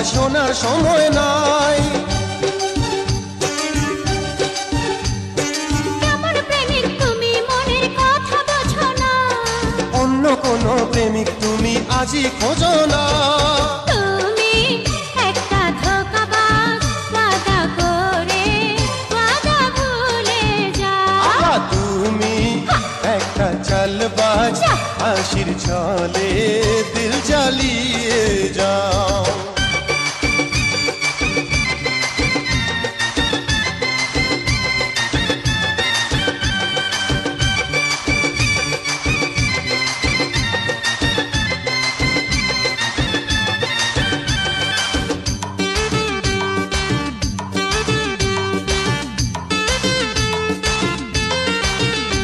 শোনার সময় নাই। কেমন প্রেমিক তুমি মনের কথা বোঝো না, অন্য কোনো প্রেমিক তুমি আজই খোঁজো না। তুমি একটা ধোঁকাবাজ, ওয়াদা করে ওয়াদা ভুলে যাও। তুমি একটা চালবাজ, হাসির ছলে দিল জ্বালিয়ে যা।